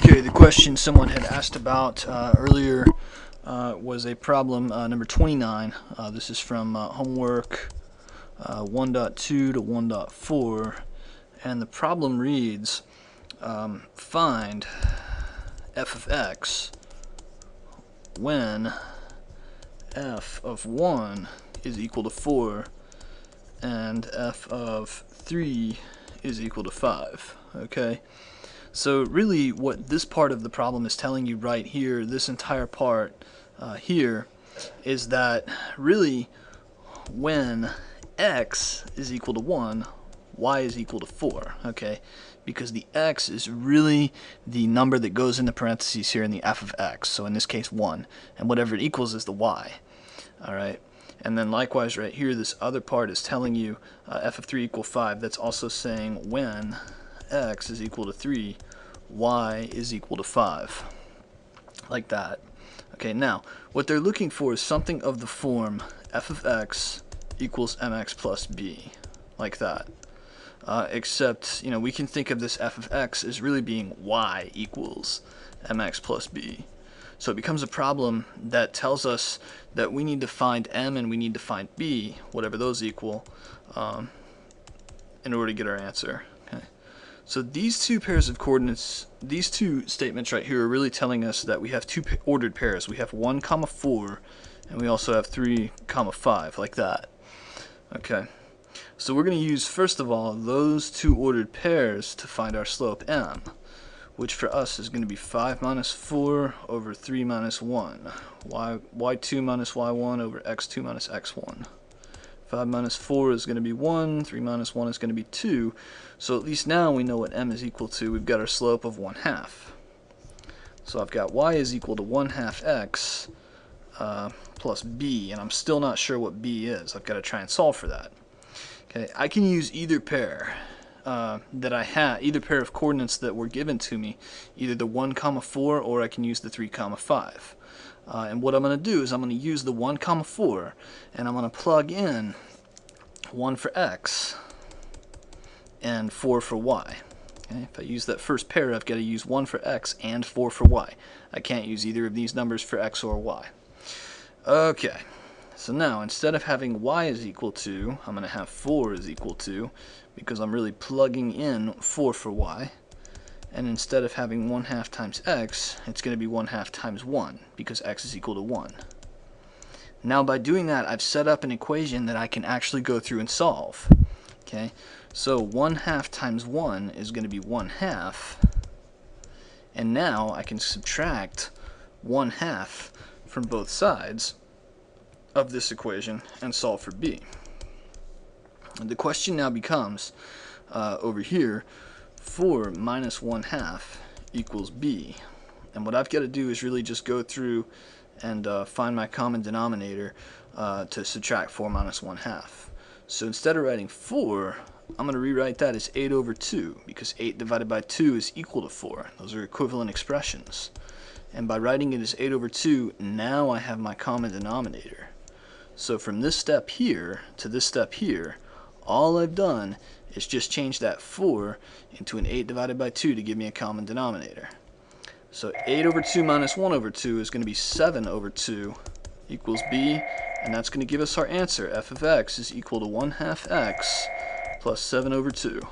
Okay, the question someone had asked about earlier was a problem number 29. This is from homework 1.2 to 1.4, and the problem reads, find f of x when f of 1 is equal to 4 and f of 3 is equal to 5. Okay? So really what this part of the problem is telling you right here, this entire part here, is that really when x is equal to 1, y is equal to 4, okay? Because the x is really the number that goes in the parentheses here in the f of x, so in this case 1, and whatever it equals is the y, alright? And then likewise right here, this other part is telling you f of 3 equal 5. That's also saying when x is equal to 3, y is equal to 5, like that. Okay, now what they're looking for is something of the form f of x equals mx plus b, like that. Except, we can think of this f of x as really being y equals mx plus b. So it becomes a problem that tells us that we need to find m and we need to find b, whatever those equal, in order to get our answer. Okay. So these two pairs of coordinates, these two statements right here are really telling us that we have two ordered pairs. We have 1, 4, and we also have 3, 5, like that. Okay. So we're going to use, first of all, those two ordered pairs to find our slope m, which for us is going to be 5 minus 4 over 3 minus 1, y2 minus y1 over x2 minus x1. 5 minus 4 is going to be 1, 3 minus 1 is going to be 2, so at least now we know what m is equal to. We've got our slope of 1/2. So I've got y is equal to 1/2 x plus b, and I'm still not sure what b is. I've got to try and solve for that. Okay, I can use either pair that I have, either pair of coordinates that were given to me, either the 1, 4, or I can use the 3, 5. And what I'm going to do is I'm going to use the 1, 4, and I'm going to plug in 1 for x and 4 for y. Okay? If I use that first pair, I've got to use 1 for x and 4 for y. I can't use either of these numbers for x or y. Okay, so now instead of having y is equal to, I'm going to have 4 is equal to, because I'm really plugging in 4 for y. And instead of having 1/2 times x, it's going to be 1/2 times 1, because x is equal to 1. Now by doing that, I've set up an equation that I can actually go through and solve. Okay, so 1/2 times 1 is going to be 1/2, and now I can subtract 1/2 from both sides of this equation and solve for b. And the question now becomes, over here, 4 minus 1/2 equals b. And what I've got to do is really just go through and find my common denominator to subtract 4 minus 1/2. So instead of writing 4, I'm going to rewrite that as 8 over 2, because 8 divided by 2 is equal to 4. Those are equivalent expressions. And by writing it as 8 over 2, now I have my common denominator. So from this step here to this step here, all I've done is just change that 4 into an 8 divided by 2 to give me a common denominator. So 8 over 2 minus 1 over 2 is going to be 7 over 2 equals b, and that's going to give us our answer. F of x is equal to 1/2 x plus 7 over 2.